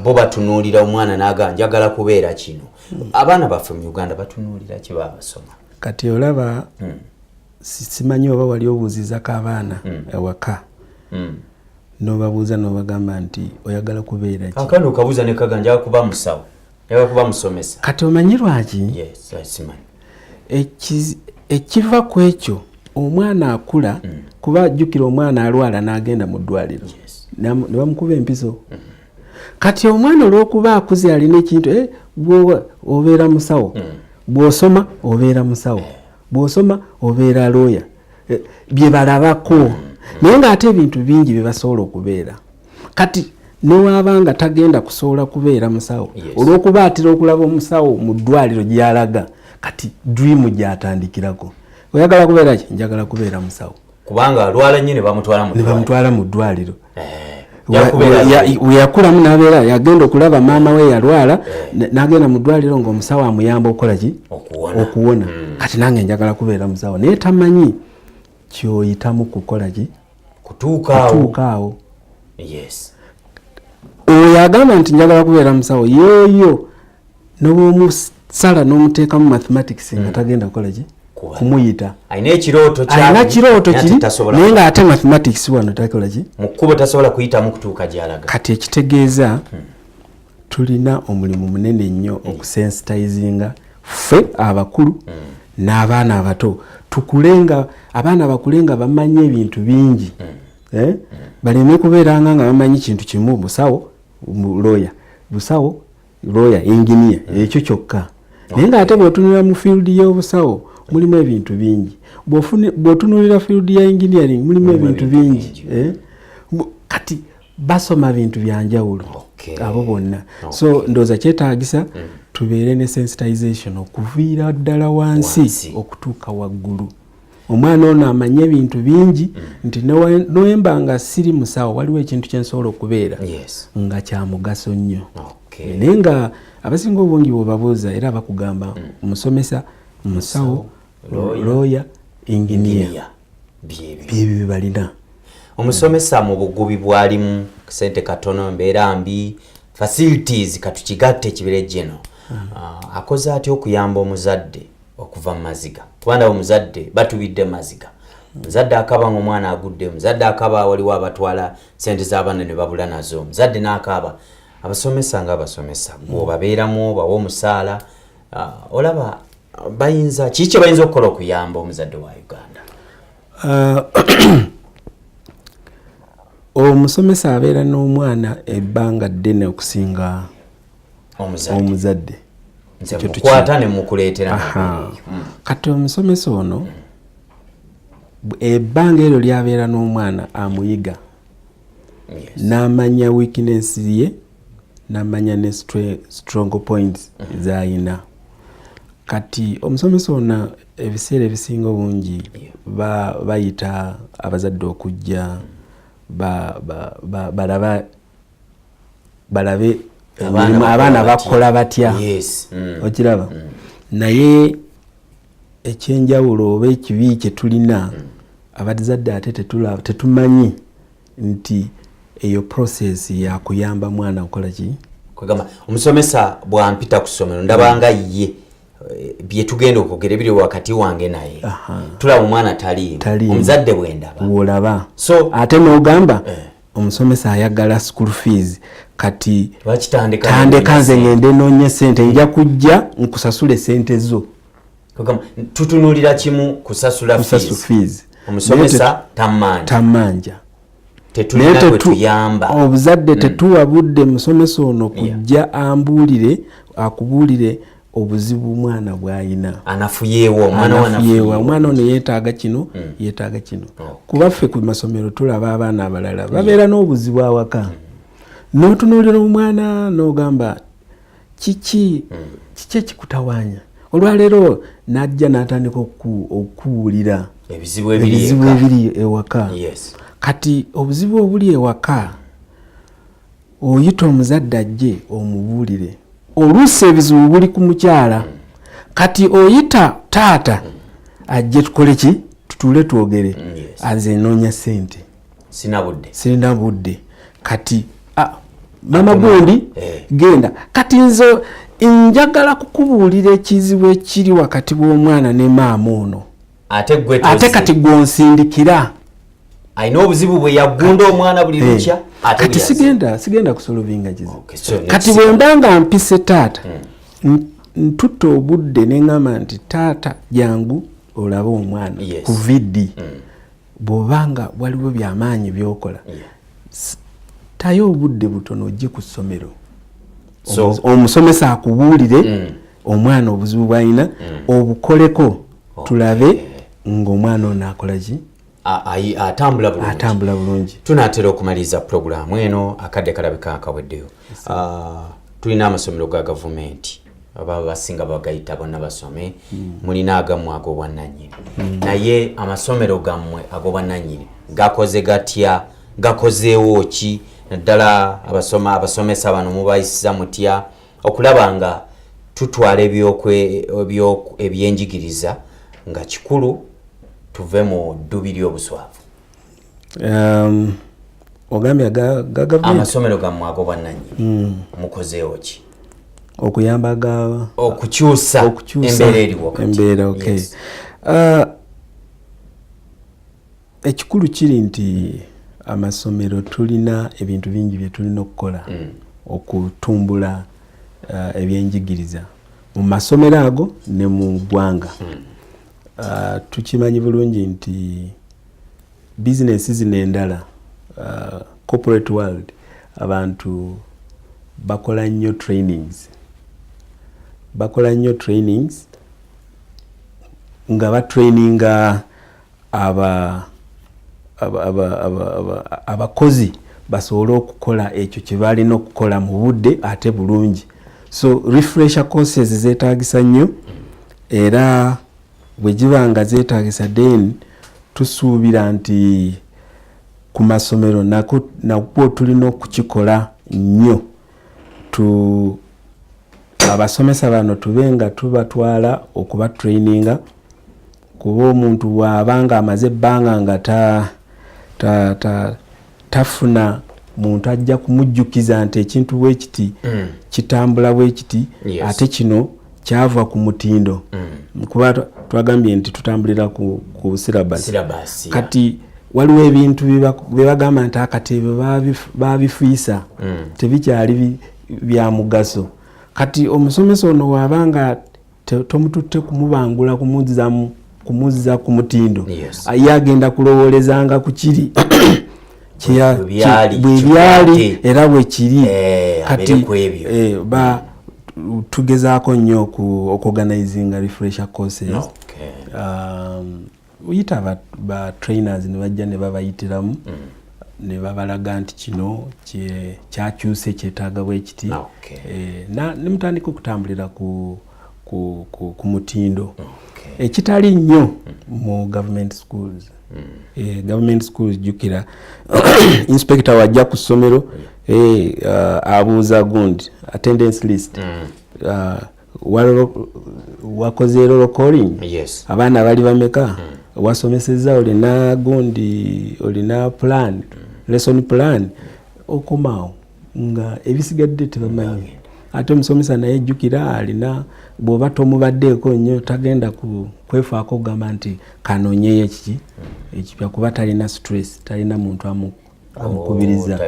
bo batunuulira omwana n'agamba njagala kubeera kino abaana baffe mu Uganda batunuulira ki babasoma kati olaba simanyi oba wali obuuzizako abaana ewaka n'obabuuza n'obagamba nti oyagala kubeera ki akandi okabuuza ne kaga njagala kuba musawo njagala kuba musomesa kati omanyi lwaki ekiva ku ekyo omwana akula kuba jjukira omwana alwala n'agenda mu ddwaliro ne bamukuba empiso kati omwana olw'okuba akuze alina ekintu obeera musawo bw'osoma obeera musawo bw'osoma obeera looya bye balabako naye ng'ate ebintu bingi bye basobola okubeera kati newabanga tagenda kusobola kubeera musawo olw'okuba atera okulaba omusawo mu ddwaliro gy'alaga kati dream gy'atandikirako oyagala kubeera ki njagala kubeera musawo kubanga alwala nnyo ne bamutwala mu ddwaliro yakulamu n'abeera yagenda okulaba maama we yalwala n'agenda mu ddwaliro ng'omusawo amuyamba okukola ki okuwona kati nange njagala kubeera musawo naye tamanyi kyoyitamu kukola ki kutuukaawo oyo agamba nti njagala kubeera musawo yeeyo n'obwomusala n'omuteekamu mathematics nga tagenda kukola ki kumuyita alina kirooto kiri naye ng'ate mathematics wano takola ki mu kkubo tasobola kuyitamu kutuuka gy'alaga kati ekitegeeza tulina omulimu munene nnyo okusensitizinga ffe abakulu n'abaana abato tukulenga abaana bakulenga bamanye ebintu bingi baleme kubeeranga nga bamanyi kintu kimu musawo lawyer busawo lawyer engineer ekyo kyokka naye ng'ate bw'otunulira mu field y'obusawo mulimu ebintu bingi bw'otunulira field ya engineering mulimu ebintu bingi kati basoma bintu byanjawulo abo bonna so ndowooza kyetaagisa tubeere ne sensitization okuviira ddala wansi okutuuka waggulu omwana ono amanye ebintu bingi nti nowemba nga siri musawo waliwo ekintu kyensobola okubeera nga kya mugaso nnyo naye nga abasinga obungi bwebabuuza era bakugamba musomesa musawo lawyer engineer byebyo byebalina omusomesa mu bugubi bwalimu sente katono mbeera mbi facilities katukigatte ekibere gino akoze atya okuyamba omuzadde okuva mu maziga kubanga omuzadde batubidde maziga omuzadde akaba ng'omwana agudde omuzadde akaba waliwo abatwala sente z'abaana ne babula nazo omuzadde n'akaaba abasomesa ng'abasomesa gweobabeeramu bawa omusaala olaba bayinza kiki kye bayinza okukola okuyamba omuzadde wa Uganda omusomesa abeera n'omwana ebbanga ddene okusinga omuzadde kwata ne mukuleetera kati omusomesa ono ebbanga eryo lyabeera n'omwana amuyiga n'amanya weakness ye n'amanya ne strong points z'ayina kati omusomesa ono ebiseera ebisinga obungi bayita abazadde okujja balabe abaana bakola batya okiraba naye ekyenjawulo oba ekibi kye tulina abazadde ate tetumanyi nti eyo process yakuyamba mwana okola ki kwegamba omusomesa bwampita ku ssomero ndabanga ye byetugenda okwogera biri wakati wange naye tulaba omwana tali omuzadde bwendaba olaba so ate n'ogamba omusomesa ayagala school fees kati tandeka nze ngende noonye sente nja kujja nkusasule sente zo tutunulira kimu kusasula fees omusomesa tamanja tetulina kwe tuyamba obuzadde tetuwa budde musomesa ono kujja ambuulire akubuulire obuzibu mwana bwayina anafuyeewo omwana ono yeetaaga kino yeetaaga kino kuba ffe ku masomero tulaba abaana abalala babeera n'obuzibu awaka n'otunuulira omwana n'ogamba kiki ekikutawaanya olwaleero n'ajja n'atandika okuwulira ebizibu ebiri ewaka kati obuzibu obuli ewaka oyita omuzadde ajje omubuulire oluusi ebizibu buli ku mukyala kati oyita taata ajje tukole ki tutuule twogere aze noonya sente sirina budde kati mama gundi genda kati nze njagala kukubuulira ekizibu ekiri wakati bw'omwana ne maama ono ate kati gwonsindikira ayina obuzibu bwe yagunda omwana buli lukya kati sigenda kusolovinga kizibu kati bwe mba nga mpise taata ntutta obudde neŋŋamba nti taata jangu olabe omwana ku vidi bw'obanga waliwo byamaanyi byokola taye obudde butono ojje ku ssomero omusomesa akubuulire omwana obuzibu bw'alina obukoleko tulabe ng'omwana ono akola ki atambula bulungi tunaatera okumaliriza puroguramu eno akadde kalabika akaweddeyo tulina amasomero ga gavumenti aba basinga bagayita bonna basome mulina agammwe ag'obwannannyini naye amasomero gammwe ag'obwannannyini gakoze gatya gakozeewo ki naddala abasomesa bano mubayisiza mutya okulaba nga tutwala ebyenjigiriza nga kikulu tuve mu ddubi ly'obuswavu ogambye amasomero gammwe ag'obwannannyini mukozeewo ki okuyamba okukyusa embeera eri embeera ekikulu kiri nti amasomero tulina ebintu bingi bye tulina okukola okutumbula ebyenjigiriza mu masomero ago ne mu ggwanga tukimanyi bulungi nti bizinesi zino endala corporate world abantu bakola nnyo trainings nga batraininga abakozi basobole okukola ekyo kye balina okukola mu budde ate bulungi. So refresher courses zeetagisa nnyo era bwe giba nga zeetagisa then tusuubira nti ku masomero nakwo tulina okukikola nnyo abasomesa bano tube nga tubatwala okuba traininga kuba omuntu bw'abanga amaze ebbanga nga tafuna muntu ajja kumujjukiza nti ekintu bwe kiti kitambula bwe kiti ate kino kyava ku mutindo kuba twagambye nti tutambulira ku syllabus kati waliwo ebintu bye bagamba nti akatebe babifiisa tebikyali bya mugaso. Kati omusomesa ono wabanga tomututte kumubangula kumuziza ku mutindo yagenda kulowolezanga ku kiri bwebyali era bwe kiri kati tugezaako nnyo okuorganizinga refresher courses. Uyita ba trainers ne bajja ne babayitiramu ne babalaga nti kino kyakyuse kyetaaga bwe kiti ne mutandika okutambulira ku mutindo ekitali nnyo mu government schools. Government schools jukira inspector wajja ku ssomero abuuza gundi attendance list wakoze roll calling abaana bali bameka wasomeseza olina gundi olina plan lesson plan okomao nga ebisigadde tebamanyi ate omusomesa naye jukira alina bw'oba tomubaddeeko nnyo tagenda kwefaako kugamba nti kanonyeyo kiki ekipya kuba talina stress talina muntu amukubiriza.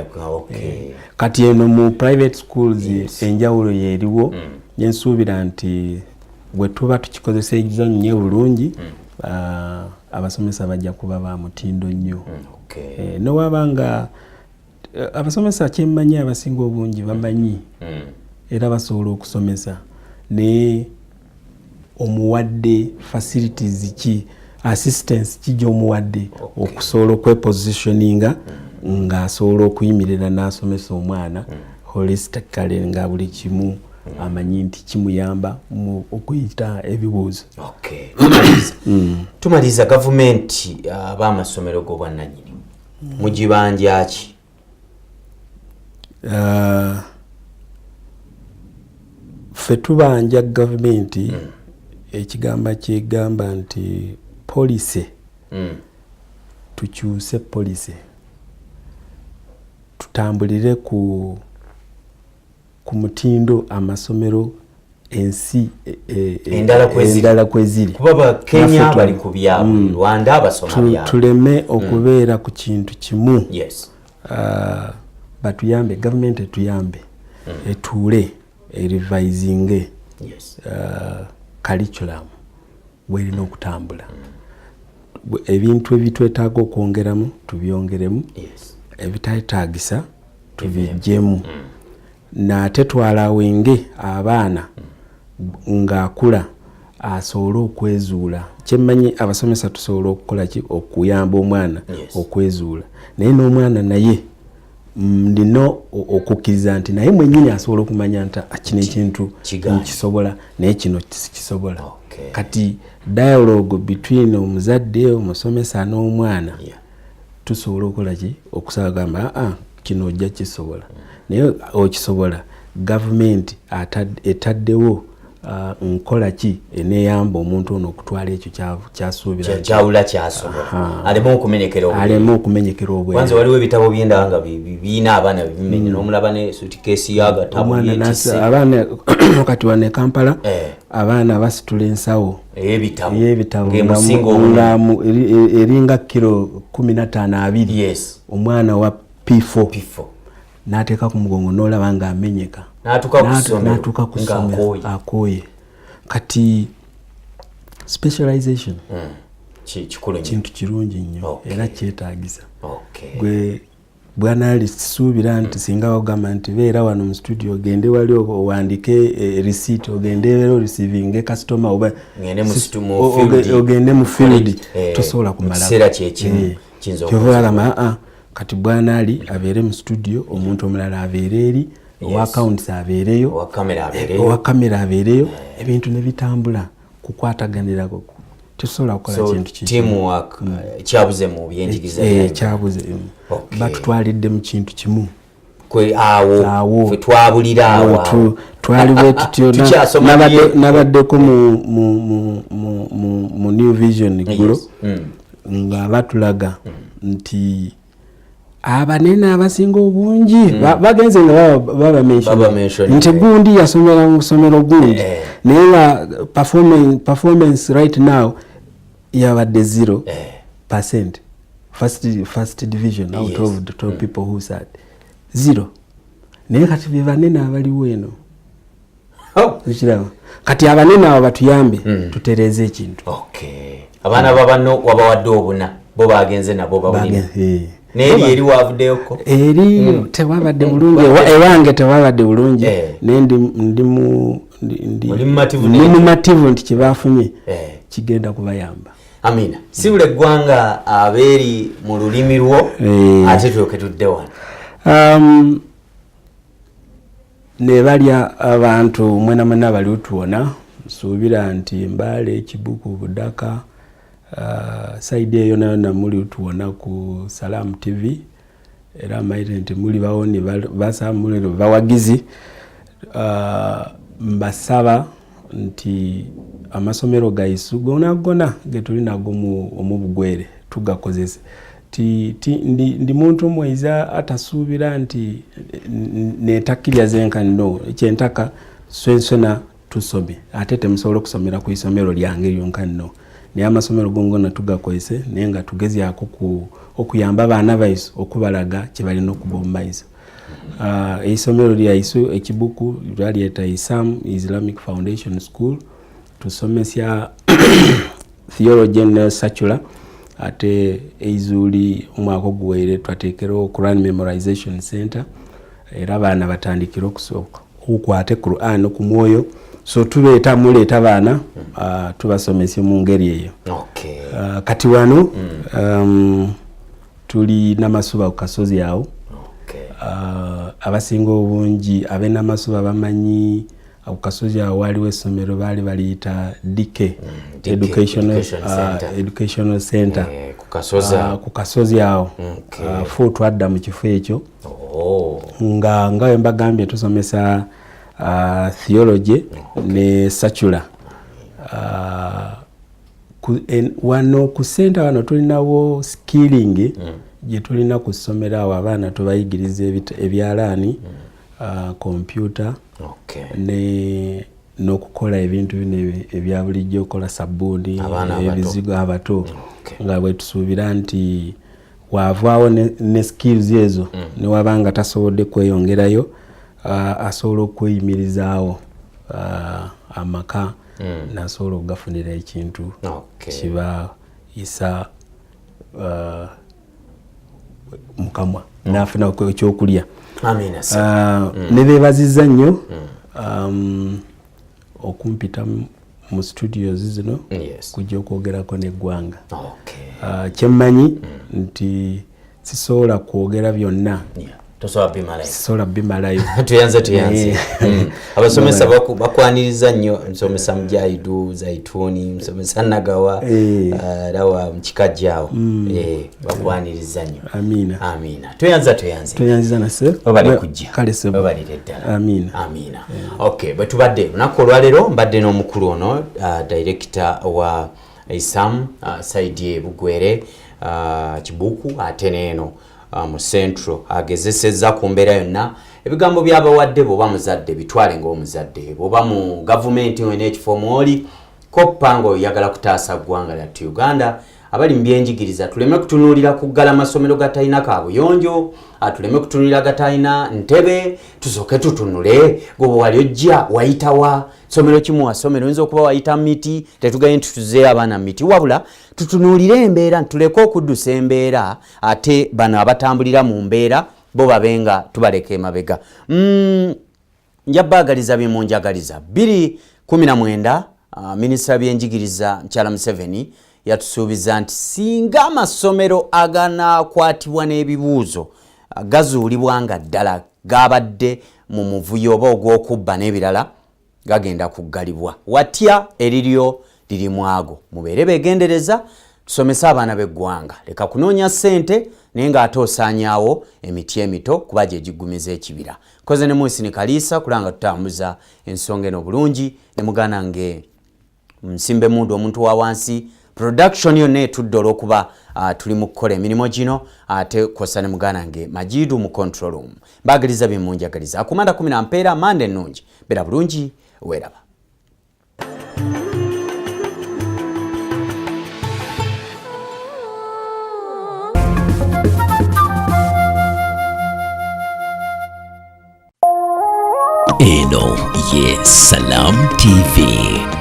Kati eno mu private schools enjawulo yeeriwo nyensuubira nti bwe tuba tukikozesa ekizannyo bulungi abasomesa bajja kuba ba mutindo nnyo. Nowabanga abasomesa kyemmanyi abasinga obungi bamanyi era basobola okusomesa ne omuwadde facilities ki assistance kijja omuwadde okusobola okwepositioninga nga asobola okuyimirira n'asomesa omwana holistically nga buli kimu amanyi nti kimuyamba mu okuyita ebibuuzo. Tumaliza gavumenti ab'amasomero g'obwannannyini mugibanja ki? Ffe tubanja gavumenti ekigamba kyegamba nti policy tukyuse policy tutambulire ku mutindo amasomero ensi endala kweziri kuba Kenya bali ku byabu Rwanda abasoma byabu tuleme okubeera ku kintu kimu. Batuyambe gavumenti etuyambe etuule revising curriculum bwerina okutambula ebintu ebitwetaaga okwongeramu tubyongeremu ebitayetaagisa tubijjemu nate twalawenge abaana ng'akula asobola okwezuula. Kyemmanyi abasomesa tusobola okukola ki okuyamba omwana okwezuula naye n'omwana naye ndina okukkiriza nti naye mwennyini asobola okumanya nti kino ekintu nkisobola naye kino sikisobola. Kati dialogue between omuzadde omusomesa n'omwana tusobola okukola ki okusagamba kino ojja kisobola naye okisobola gavumenti etaddewo nkola ki eneeyamba omuntu ono okutwala ekyo kyasuubira kyawula kyasobola aleme okumenyekera obwere. Kwanza waliwo ebitabo by'endaba nga biina abaana bimenye n'omulaba ne suitcase y'agatabo abaana kati wane Kampala abaana basitula ensawo ey'ebitabo eringa kilo 15-20 omwana wa P4 n'ateeka ku mugongo n'olaba ng'amenyeka n'atuuka ku ssomero akooye. Kati specialization kintu kirungi nnyo era kyetaagisa. Gwe bwana ali suubira nti singa ogamba nti beera wano mu studio ogende wali owandiike receipt ogende wero receiving customer oba ogende mu field tosobola kumala kyova kati bwana ali abeere mu studio omuntu omulala abeere eri owa accounts abeereyo owa kamera abeereyo ebintu ne bitambula kukwataganirako tusobola kukola kintu teamwork kyabuze mu byenjigiriza kyabuze batutwalidde mu kintu kimu awo twabulira awo twaliwo tutyo nabaddeko mu New Vision ggulo nga batulaga nti abanene abasinga obungi bagenze nga baba mention nti gundi yasomera mu ssomero gundi naye nga performance right now yabadde 0%. First division out of the 12 people who sat 0. Naye kati be banene abaliwo eno kati abanene abo batuyambe tutereze ekintu abaana babano wabawadde obuna bo bagenze nabo bawulira neri eri wavuddeyoko eri tewabadde bulungi ewange tewabadde bulungi naye ndi mumativu nti kyebafunye kigenda kubayamba. Amina. Sibule eggwanga abeeri mu lulimi lwo ate tulyoke tudde wano. Ne balya abantu mwena bali otuwona nsuubira nti Mbale, Kibuku, Budaka saidi eyo nayo muli otuwona ku Salam TV era maite nti muli bawoni basamule bawagizi mbasaba nti amasomero gaisu gona getuli nago mu Bugwere tugakozese ndi muntu mwiza atasuubira nti netakirya zenkanno kyentaka swensona tusome ate temusobola okusomera ku isomero lyange lyonkanno naye amasomero gongona tugakozese naye nga tugezyako okuyamba abaana baisu okubalaga kyebalina okuba omu maiso. Isomero lyaisu ekibuku lyaliyeta ISAM Islamic Foundation School tusomesya theology and secular ate eizuli omwaka oguwere twateekerawo Quran Memorization Center era abaana batandikira okusooka okukwate Quran ku mwoyo so tuleeta muleeta abaana tubasomesya mu ngeri eyo. Kati wano tuli n'amasuba ku kasozi awo abasinga obungi ab'enamasuba bamanyi ku kasozi awo waliwo essomero baali baliyita DK Educational Center ku kasozi awo fu twadda mu kifo ekyo nga we mbagambye tusomesa theology ne secular. Wano ku center wano tulinawo skilling gye tulina ku ssomero awo abaana tubayigiriza ebyalaani computer n'okukola ebintu bino ebya bulijjo okukola sabbuuni ebizigo abato nga bwe tusuubira nti wavaawo ne skills ezo ne wabanga tasobodde kweyongerayo asobola okweyimirizaawo amaka nasobola okugafunira ekintu kiba isa mukamwa nafuna ekyokulya. Ne beebazizza nnyo okumpita mu studios zino kujja okwogerako n'eggwanga. Kyemmanyi nti sisobola kwogera byonna sisobola bimalayo tuyanze abasomesa bakwaniriza nnyo nsomesa Mujaidu Zaituni nsomesa Nagawa rawa mkikajjaawo bakwaniriza nnyo. Amina tuyanza nase obali kujja kale sebo obalire ddala. Amina. Okay batubadde lunaku olwaleero mbadde n'omukulu ono director wa ISAM Saidi Bugwere Kibuku ate neeno mu Central agezeseza ku mbeera yonna ebigambo by'abawadde bwoba muzadde bitwale ng'omuzadde bwoba mu gavumenti n'ekifo mw'oli koppa ng'oyagala kutaasa ggwanga lyattu Uganda abali mu byenjigiriza tuleme kutunuulira kuggala amasomero gatalina kaabuyonjo, tuleme kutunuulira gatalina ntebe, tusooke tutunule gwe wali ojja wayitawa somero kimu wasomero oyinza okuba wayita miti, tetugaye nti tuzeeyo abaana miti, wabula tutunuulire embeera, tuleke okuddusa embeera ate bano abatambulira mu mbeera bo babenga tubaleka emabega. Njabaagaliza byemunjagaliza 2019 minisita byenjigiriza Nkyala Museveni yatusuubiza nti singa amasomero aganakwatibwa n'ebibuuzo gazuulibwa nga ddala gabadde mu muvuyo oba ogw'okubba n'ebirala gagenda kuggalibwa. Watya eriryo liri mwago, mubeere beegendereza, tusomesa abaana b'eggwanga, leka kunoonya ssente naye ng'ate osaanyaawo emiti emito kuba gye giggumiza ekibira. Koze ne Muhsin Kaliisa kulanga tutambuza ensonga eno bulungi, ne mugana nge Nsimbe Mundu omuntu wa wansi production yonna etudde olw'okuba tuli mu kukola emirimu gino, ate kosa ne mugana nge Majidu mu control room. Mbaagaliza byemunjagaliza akumanda 10 mpeera mande ennungi, beera bulungi, weeraba. Eno ye Salam TV.